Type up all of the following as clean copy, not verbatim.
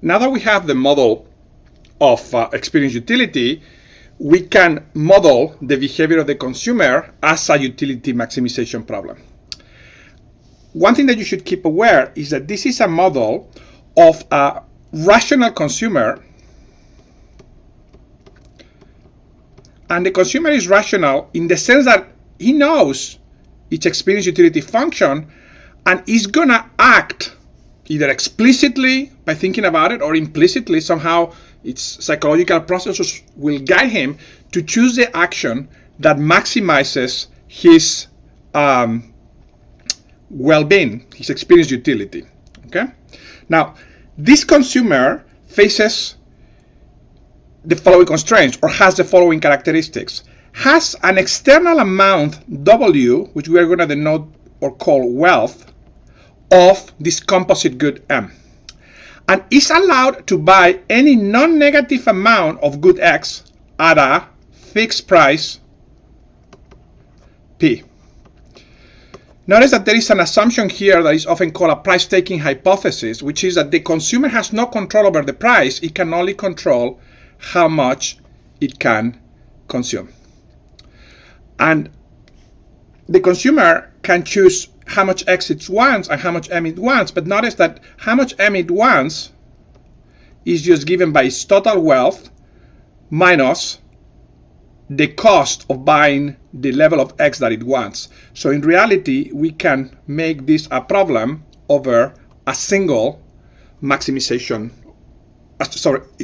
now that we have the model of experience utility, we can model the behavior of the consumer as a utility maximization problem. One thing that you should keep aware is that this is a model of a rational consumer, and the consumer is rational in the sense that he knows its experience utility function and is gonna act either explicitly by thinking about it or implicitly somehow its psychological processes will guide him to choose the action that maximizes his well-being, his experience utility. Okay? Now, this consumer faces the following constraints or has the following characteristics. Has an external amount W, which we are going to denote or call wealth, of this composite good M, and is allowed to buy any non-negative amount of good X at a fixed price P. Notice that there is an assumption here that is often called a price-taking hypothesis, which is that the consumer has no control over the price. It can only control how much it can consume. And the consumer can choose how much X it wants and how much M it wants, but notice that how much M it wants is just given by its total wealth minus the cost of buying the level of X that it wants. So in reality, we can make this a problem over a single maximization.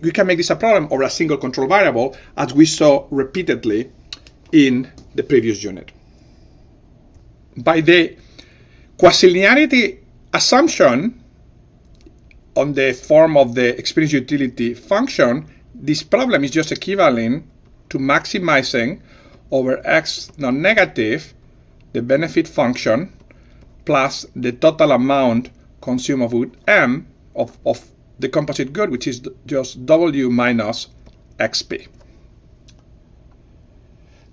We can make this a problem over a single control variable, as we saw repeatedly in the previous unit. By the quasi-linearity assumption on the form of the experience utility function, this problem is just equivalent to maximizing over X non-negative the benefit function plus the total amount consumed of good M of the composite good, which is just W minus XP.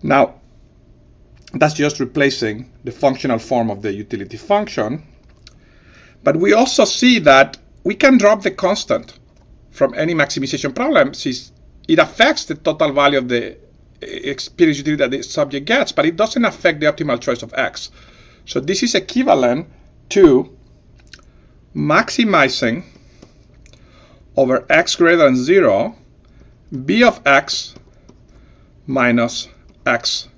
Now, that's just replacing the functional form of the utility function. But we also see that we can drop the constant from any maximization problem, since it affects the total value of the experience utility that the subject gets, but it doesn't affect the optimal choice of X. So this is equivalent to maximizing over X greater than 0 B of X minus XP,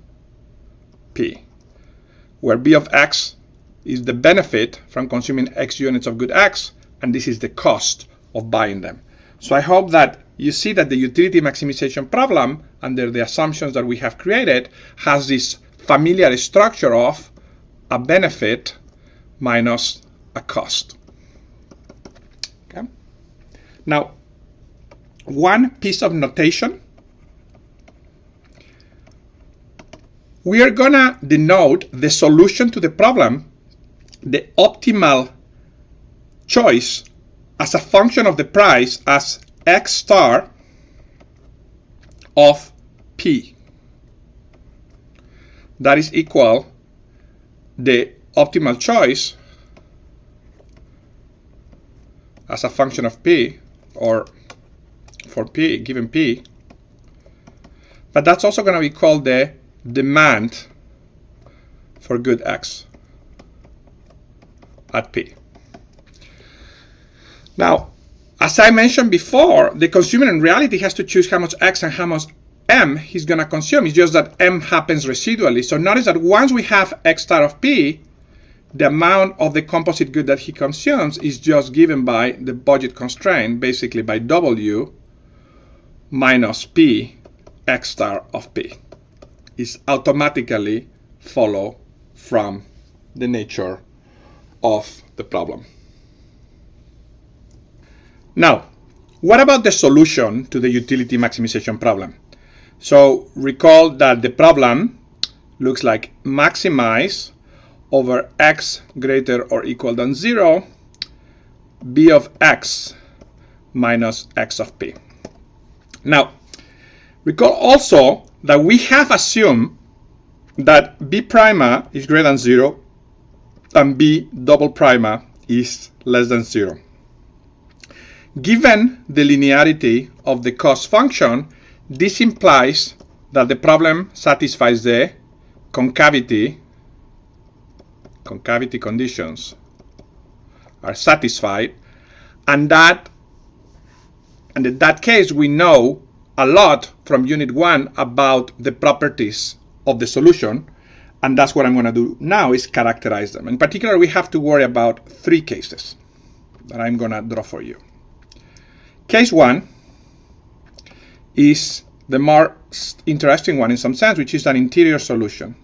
where B of X is the benefit from consuming X units of good X, and this is the cost of buying them. So I hope that you see that the utility maximization problem, under the assumptions that we have created, has this familiar structure of a benefit minus a cost. Okay? Now, one piece of notation. We are going to denote the solution to the problem, the optimal choice, as a function of the price as X star of P. That is equal the optimal choice as a function of P, or for P, given P. But that's also going to be called the demand for good X at P. Now, as I mentioned before, the consumer in reality has to choose how much X and how much M he's going to consume. It's just that M happens residually. So notice that once we have X star of P, the amount of the composite good that he consumes is just given by the budget constraint, basically by W minus P X star of P. Is automatically follow from the nature of the problem. Now, what about the solution to the utility maximization problem? So recall that the problem looks like maximize over X greater or equal than 0 B of X minus X of P. Now, recall also that we have assumed that B prima is greater than 0 and B double prima is less than 0. Given the linearity of the cost function, this implies that the problem satisfies the concavity conditions are satisfied, and in that case we know a lot from unit 1 about the properties of the solution, and that's what I'm going to do now, is characterize them. In particular, we have to worry about 3 cases that I'm going to draw for you. Case 1 is the more interesting one in some sense, which is an interior solution.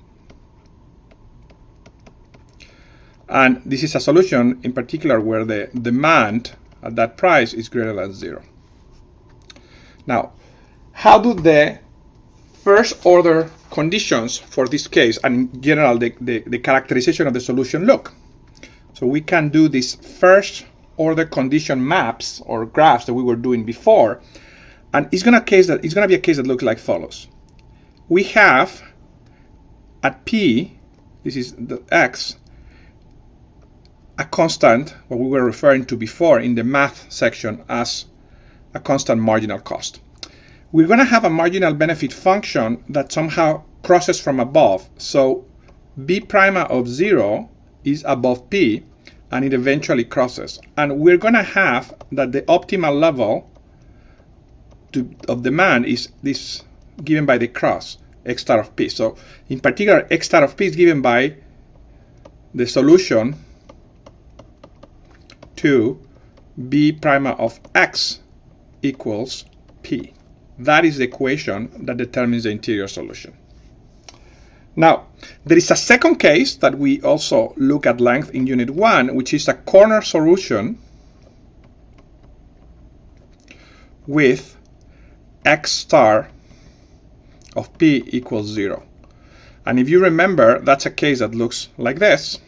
And this is a solution in particular where the demand at that price is greater than 0. Now, how do the first order conditions for this case, and in general the characterization of the solution, look? So we can do these first order condition maps or graphs that we were doing before, and it's going to be a case that looks like follows. We have at P, this is the X, a constant, what we were referring to before in the math section as a constant marginal cost. We're going to have a marginal benefit function that somehow crosses from above. So B prime of 0 is above P, and it eventually crosses. And we're going to have that the optimal level of demand is this given by the cross, X star of P. So in particular, X star of P is given by the solution to B prime of X equals P. That is the equation that determines the interior solution. Now, there is a second case that we also look at length in Unit 1, which is a corner solution with X star of P equals 0. And if you remember, that's a case that looks like this.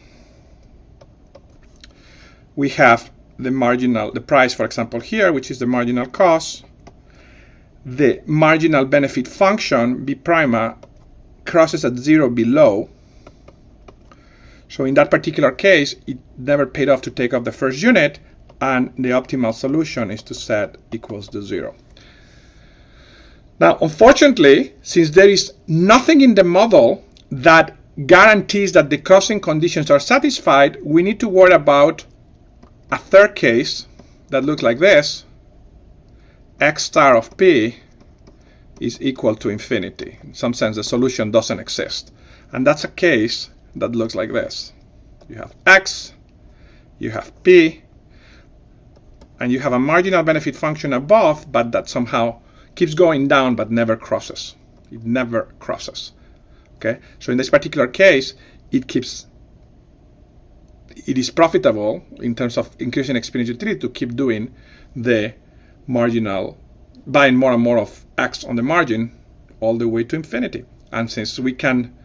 We have the price, for example, here, which is the marginal cost. The marginal benefit function, B prime, crosses at 0 below. So in that particular case, it never paid off to take off the first unit, and the optimal solution is to set equals to 0. Now, unfortunately, since there is nothing in the model that guarantees that the crossing conditions are satisfied, we need to worry about a third case that looks like this. X star of P is equal to infinity. In some sense, the solution doesn't exist. And that's a case that looks like this. You have X, you have P, and you have a marginal benefit function above, but that somehow keeps going down but never crosses. It never crosses. Okay? So in this particular case, it is profitable in terms of increasing experience utility to keep doing the marginal, buying more and more of X on the margin all the way to infinity. And since we can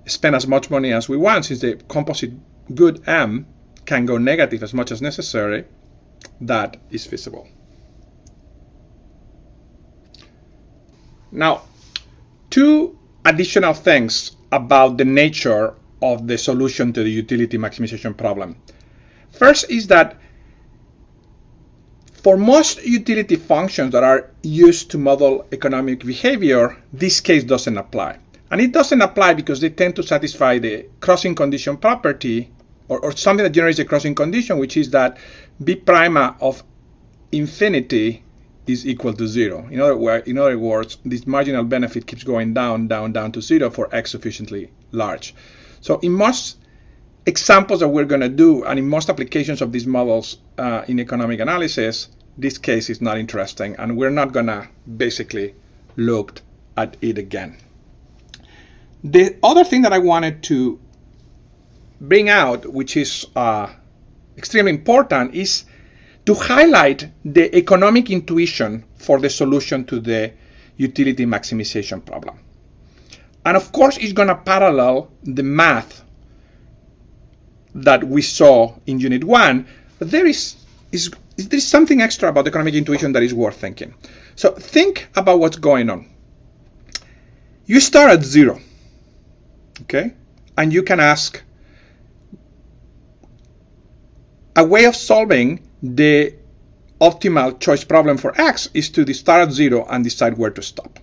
spend as much money as we want, since the composite good M can go negative as much as necessary, that is feasible. Now, 2 additional things about the nature of the solution to the utility maximization problem. First is that for most utility functions that are used to model economic behavior, this case doesn't apply. And it doesn't apply because they tend to satisfy the crossing condition property, or something that generates a crossing condition, which is that B prime of infinity is equal to 0. In other words, this marginal benefit keeps going down, down, down to 0 for X sufficiently large. So in most examples that we're going to do, and in most applications of these models in economic analysis, this case is not interesting, and we're not going to basically look at it again. The other thing that I wanted to bring out, which is extremely important, is to highlight the economic intuition for the solution to the utility maximization problem. And of course, it's going to parallel the math that we saw in Unit 1, but there is something extra about economic intuition that is worth thinking. So think about what's going on. You start at 0, okay? And you can ask a way of solving the optimal choice problem for X is to start at 0 and decide where to stop.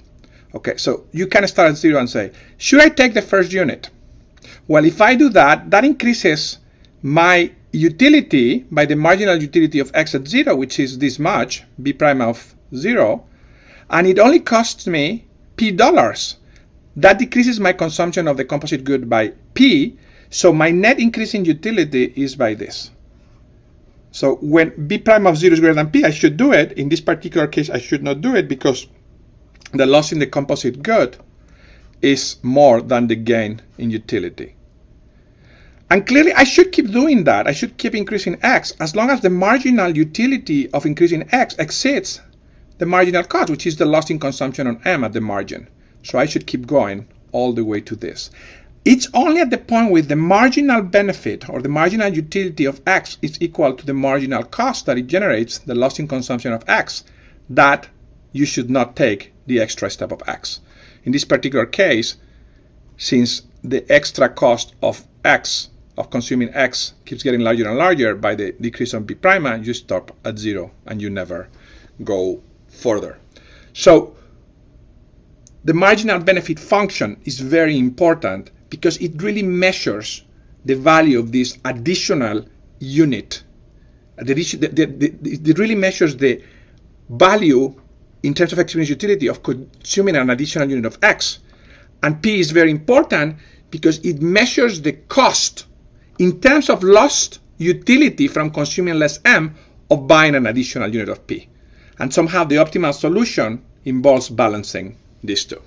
Okay, so you can start at 0 and say, should I take the first unit? Well, if I do that, that increases my utility by the marginal utility of X at 0, which is this much, B prime of 0, and it only costs me P dollars. That decreases my consumption of the composite good by P, so my net increase in utility is by this. So when B prime of 0 is greater than P, I should do it. In this particular case, I should not do it because the loss in the composite good is more than the gain in utility. And clearly, I should keep doing that. I should keep increasing X as long as the marginal utility of increasing X exceeds the marginal cost, which is the loss in consumption on M at the margin. So I should keep going all the way to this. It's only at the point where the marginal benefit or the marginal utility of X is equal to the marginal cost that it generates, the loss in consumption of X, that you should not take the extra step of X. In this particular case, since the extra cost of X, of consuming X, keeps getting larger and larger by the decrease on B prime, you stop at 0 and you never go further. So the marginal benefit function is very important because it really measures the value of this additional unit. It really measures the value in terms of experience utility of consuming an additional unit of X. And P is very important because it measures the cost in terms of lost utility from consuming less M of buying an additional unit of P. And somehow the optimal solution involves balancing these two.